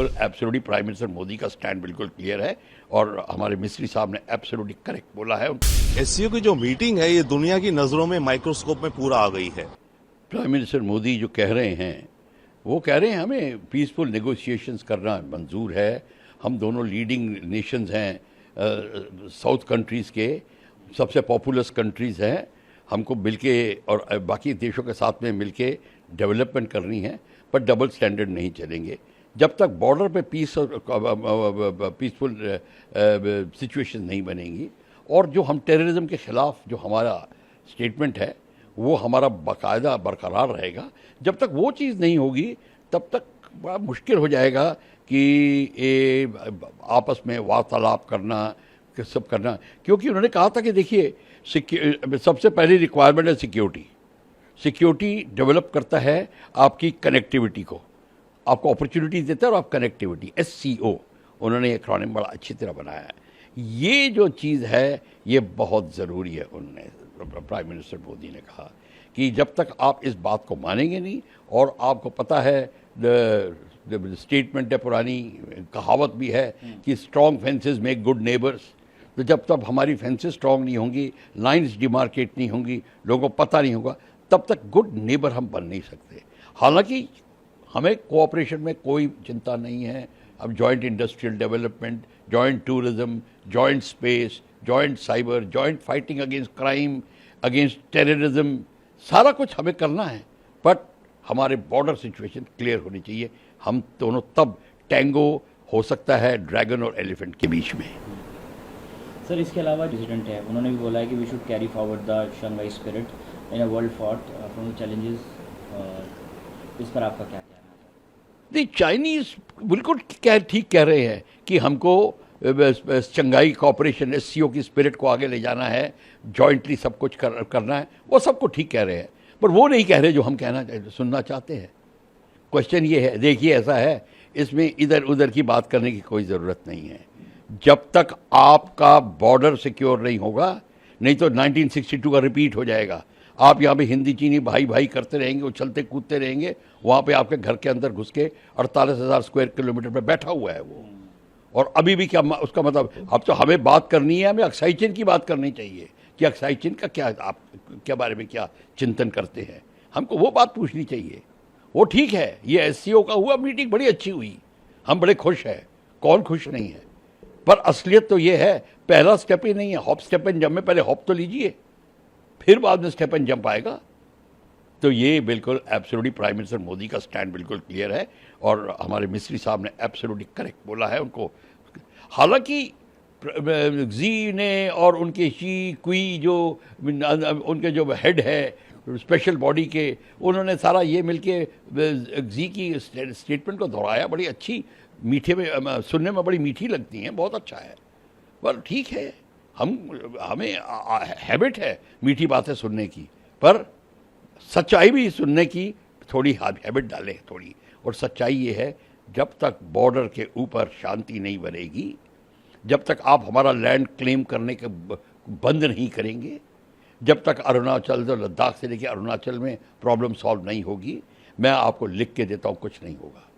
बिल्कुल absolutely prime minister Modi का stand बिल्कुल क्लियर है और हमारे मिस्त्री साहब ने एब्सोल्युटली करेक्ट बोला है। एससीओ की जो मीटिंग है ये दुनिया की नजरों में माइक्रोस्कोप में पूरा आ गई है। प्राइम मिनिस्टर मोदी जो कह रहे हैं वो कह रहे हैं हमें पीसफुल नेगोशिएशंस करना मंजूर है। हम दोनों लीडिंग नेशंस हैं, साउथ कंट्रीज़ के सबसे पॉपुलस कंट्रीज़ हैं। हमको मिलके और बाकी देशों के साथ में मिलके डेवलपमेंट करनी है, पर डबल स्टैंडर्ड नहीं चलेंगे। जब तक बॉर्डर पे पीस और पीसफुल सिचुएशन नहीं बनेंगी और जो हम टेररिज्म के ख़िलाफ़ जो हमारा स्टेटमेंट है वो हमारा बाकायदा बरकरार रहेगा। जब तक वो चीज़ नहीं होगी तब तक बड़ा मुश्किल हो जाएगा कि ये आपस में वार्तालाप करना कि सब करना, क्योंकि उन्होंने कहा था कि देखिए सबसे पहली रिक्वायरमेंट है सिक्योरिटी। सिक्योरिटी डेवलप करता है आपकी कनेक्टिविटी को, आपको अपॉर्चुनिटी देता है और आप कनेक्टिविटी SCO उन्होंने एक्रोनिम बड़ा अच्छी तरह बनाया है। ये जो चीज़ है ये बहुत ज़रूरी है। उन्होंने प्राइम मिनिस्टर मोदी ने कहा कि जब तक आप इस बात को मानेंगे नहीं, और आपको पता है स्टेटमेंट है, पुरानी कहावत भी है कि strong fences make good neighbours. तो जब तक हमारी फेंसेस स्ट्रॉन्ग नहीं होंगी, लाइंस डिमार्केट नहीं होंगी, लोगों को पता नहीं होगा, तब तक गुड नेबर हम बन नहीं सकते। हालांकि हमें कोऑपरेशन में कोई चिंता नहीं है। अब joint industrial development, joint tourism, joint space, joint cyber, joint fighting against crime, against terrorism, सारा कुछ हमें करना है। बट हमारे बॉर्डर सिचुएशन क्लियर होनी चाहिए। हम दोनों तब टैंगो हो सकता है ड्रैगन और एलिफेंट के बीच में। सर, इसके अलावा प्रेसिडेंट है, उन्होंने भी बोला है कि we should carry forward the Shanghai spirit in a world fraught from the challenges. इस पर आपका क्या कहना है? नहीं, चाइनीज़ बिल्कुल ठीक कह रहे हैं कि हमको शंघाई कोऑपरेशन SCO की स्पिरिट को आगे ले जाना है, जॉइंटली सब कुछ करना है। वो सबको ठीक कह रहे हैं, पर वो नहीं कह रहे जो हम सुनना चाहते हैं। क्वेश्चन ये है, देखिए ऐसा है, इसमें इधर उधर की बात करने की कोई ज़रूरत नहीं है। जब तक आपका बॉर्डर सिक्योर नहीं होगा, नहीं तो 1962 का रिपीट हो जाएगा। आप यहाँ पे हिंदी चीनी भाई भाई करते रहेंगे, उछलते कूदते रहेंगे, वहाँ पे आपके घर के अंदर घुस के 48,000 स्क्वायर किलोमीटर पे बैठा हुआ है वो। और अभी भी क्या उसका मतलब, अब तो हमें बात करनी है, हमें अक्साई चीन की बात करनी चाहिए कि अक्साई चीन का क्या, आप क्या बारे में क्या चिंतन करते हैं, हमको वो बात पूछनी चाहिए। वो ठीक है, ये SCO का हुआ, मीटिंग बड़ी अच्छी हुई, हम बड़े खुश हैं, कौन खुश नहीं है। पर असलियत तो ये है, पहला स्टेप ही नहीं है, हॉप स्टेप एंड जंप में पहले हॉप तो लीजिए, फिर बाद में स्टेप एंड जंप आएगा। तो ये बिल्कुल एब्सोल्युटली प्राइम मिनिस्टर मोदी का स्टैंड बिल्कुल क्लियर है और हमारे मिस्त्री साहब ने एब्सोल्युटली करेक्ट बोला है उनको। हालांकि जी ने और उनके शी कुई जो उनके जो हेड है स्पेशल बॉडी के, उन्होंने सारा ये मिलके जी की स्टेटमेंट को दोहराया। बड़ी अच्छी, मीठे में सुनने में बड़ी मीठी लगती हैं, बहुत अच्छा है। पर ठीक है, हमें हैबिट है मीठी बातें सुनने की, पर सच्चाई भी सुनने की थोड़ी हैबिट डालें थोड़ी। और सच्चाई ये है, जब तक बॉर्डर के ऊपर शांति नहीं बनेगी, जब तक आप हमारा लैंड क्लेम करने के बंद नहीं करेंगे, जब तक अरुणाचल और लद्दाख से लेकर अरुणाचल में प्रॉब्लम सॉल्व नहीं होगी, मैं आपको लिख के देता हूँ कुछ नहीं होगा।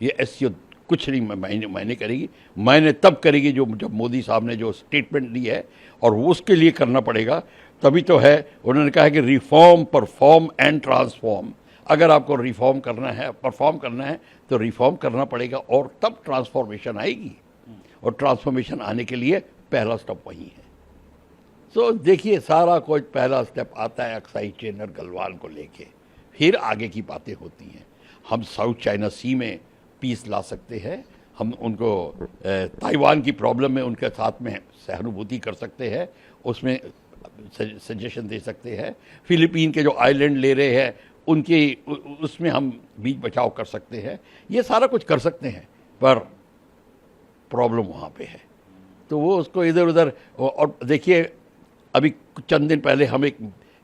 ये SCO कुछ नहीं मायने करेगी, मायने तब करेगी जब मोदी साहब ने जो स्टेटमेंट दी है, और वो उसके लिए करना पड़ेगा। तभी तो है, उन्होंने कहा है कि रिफॉर्म, परफॉर्म एंड ट्रांसफॉर्म। अगर आपको रिफॉर्म करना है, परफॉर्म करना है, तो रिफॉर्म करना पड़ेगा और तब ट्रांसफॉर्मेशन आएगी। और ट्रांसफॉर्मेशन आने के लिए पहला स्टेप वही है। तो देखिए, सारा कुछ पहला स्टेप आता है अक्साई चीन और गलवान को लेके, फिर आगे की बातें होती हैं। हम साउथ चाइना सी में पीस ला सकते हैं, हम उनको ताइवान की प्रॉब्लम में उनके साथ में सहानुभूति कर सकते हैं, उसमें सजेशन दे सकते हैं। फिलीपीन के जो आइलैंड ले रहे हैं उनके उसमें हम बीच बचाव कर सकते हैं। ये सारा कुछ कर सकते हैं, पर प्रॉब्लम वहाँ पे है, तो वो उसको इधर उधर। और देखिए, अभी चंद दिन पहले हम एक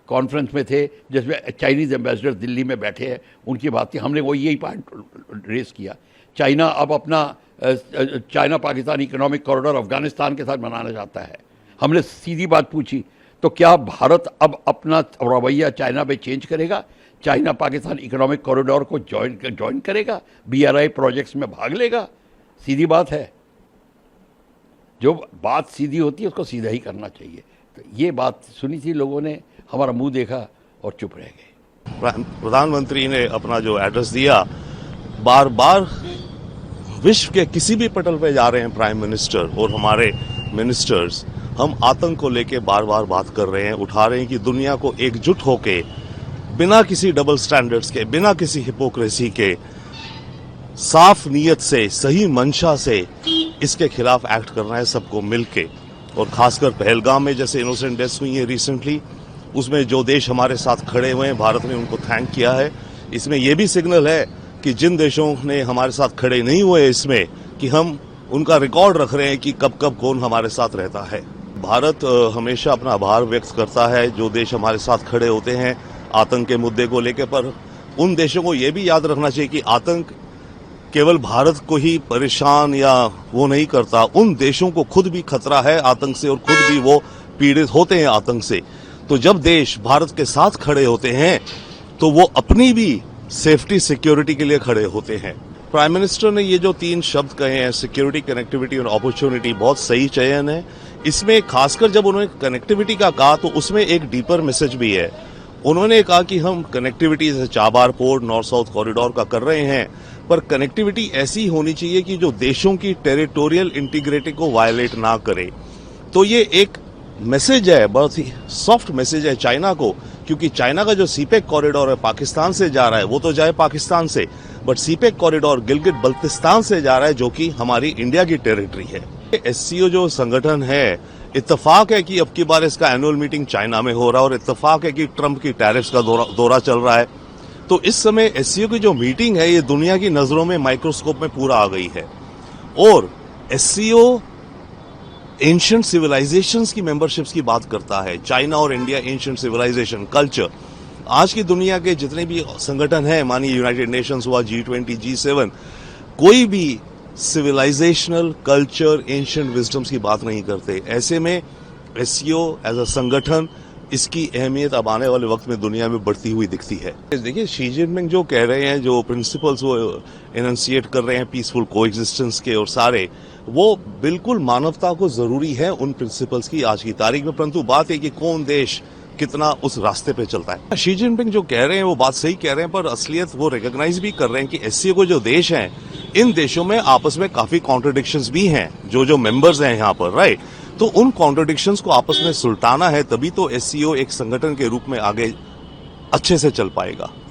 कॉन्फ्रेंस में थे जिसमें चाइनीज़ एम्बेसडर दिल्ली में बैठे हैं, उनकी बात थी, हमने वो यही पॉइंट रेस किया। चाइना अब अपना China Pakistan economic corridor Afghanistan के साथ बनाना चाहता है। हमने सीधी बात पूछी, तो क्या भारत अब अपना रवैया चाइना पे चेंज करेगा? चाइना पाकिस्तान इकोनॉमिक कॉरिडोर को ज्वाइन करेगा, BRI प्रोजेक्ट्स में भाग लेगा। सीधी बात है, जो बात सीधी होती है उसको सीधा ही करना चाहिए। तो ये बात सुनी थी, लोगों ने हमारा मुंह देखा और चुप रह गए। प्रधानमंत्री ने अपना जो एड्रेस दिया, बार बार विश्व के किसी भी पटल पे जा रहे हैं प्राइम मिनिस्टर और हमारे मिनिस्टर्स, हम आतंक को लेके बार बार बात कर रहे हैं, उठा रहे हैं कि दुनिया को एकजुट होके, बिना किसी डबल स्टैंडर्ड्स के, बिना किसी हिपोक्रेसी के, साफ नीयत से, सही मंशा से इसके खिलाफ एक्ट करना है सबको मिलके। और खासकर पहलगाम में जैसे इनोसेंट डेथ्स हुई है रिसेंटली, उसमें जो देश हमारे साथ खड़े हुए हैं, भारत ने उनको थैंक किया है। इसमें यह भी सिग्नल है कि जिन देशों ने हमारे साथ खड़े नहीं हुए इसमें, कि हम उनका रिकॉर्ड रख रहे हैं कि कब कब कौन हमारे साथ रहता है। भारत हमेशा अपना आभार व्यक्त करता है जो देश हमारे साथ खड़े होते हैं आतंक के मुद्दे को लेकर, पर उन देशों को यह भी याद रखना चाहिए कि आतंक केवल भारत को ही परेशान या वो नहीं करता, उन देशों को खुद भी खतरा है आतंक से और खुद भी वो पीड़ित होते हैं आतंक से। तो जब देश भारत के साथ खड़े होते हैं तो वो अपनी भी सेफ्टी सिक्योरिटी के लिए खड़े होते हैं। प्राइम मिनिस्टर ने ये जो 3 शब्द कहे हैं, सिक्योरिटी, कनेक्टिविटी और अपॉर्चुनिटी, बहुत सही चयन है। इसमें खासकर जब उन्होंने कनेक्टिविटी का कहा तो उसमें एक डीपर मैसेज भी है। उन्होंने कहा कि हम कनेक्टिविटी जैसे Chabahar port, north south corridor का कर रहे हैं, पर कनेक्टिविटी ऐसी होनी चाहिए कि जो देशों की टेरिटोरियल इंटीग्रिटी को वायलेट ना करे। तो ये एक मैसेज है, बहुत ही सॉफ्ट मैसेज है चाइना को, क्योंकि चाइना का जो सीपेक कॉरिडोर है पाकिस्तान से जा रहा है, वो तो जाए पाकिस्तान से, but CPEC corridor Gilgit Baltistan से जा रहा है, जो कि हमारी इंडिया की टेरिटरी है। SCO जो संगठन है, इत्तेफाक है कि अब की बार इसका एनुअल मीटिंग चाइना में हो रहा है और इत्तेफाक है कि ट्रंप की टैरिफ्स का दौरा चल रहा है। तो इस समय SCO की जो मीटिंग है ये दुनिया की नजरों में माइक्रोस्कोप में पूरा आ गई है। और SCO एंशिएंट सिविलाइजेशंस की मेंबरशिप्स की बात करता है। चाइना और इंडिया एंशिएंट सिविलाइजेशन, कल्चर, आज की दुनिया के जितने भी संगठन हैं, मानिए यूनाइटेड नेशंस हुआ, G20, G7, कोई भी सिविलाइजेशनल, कल्चर, एंशिएंट विजडम्स की बात नहीं करते। ऐसे में SCO एज अ संगठन, इसकी अहमियत अब आने वाले वक्त में दुनिया में बढ़ती हुई दिखती है। देखिए, शी जिनपिंग जो कह रहे हैं, जो प्रिंसिपल्स वो एनंसिएट कर रहे हैं पीसफुल कोएग्जिस्टेंस के, और सारे वो बिल्कुल मानवता को जरूरी है उन प्रिंसिपल्स की आज की तारीख में, परंतु बात है कि कौन देश कितना उस रास्ते पे चलता है। शी जिनपिंग जो कह रहे हैं वो बात सही कह रहे हैं, पर असलियत वो रिकॉग्नाइज भी कर रहे हैं कि SCO को जो देश हैं, इन देशों में आपस में काफी कॉन्ट्रडिक्शंस भी हैं, जो मेंबर्स हैं यहाँ पर, राइट। तो उन कॉन्ट्रडिक्शंस को आपस में सुलटाना है, तभी तो SCO एक संगठन के रूप में आगे अच्छे से चल पाएगा।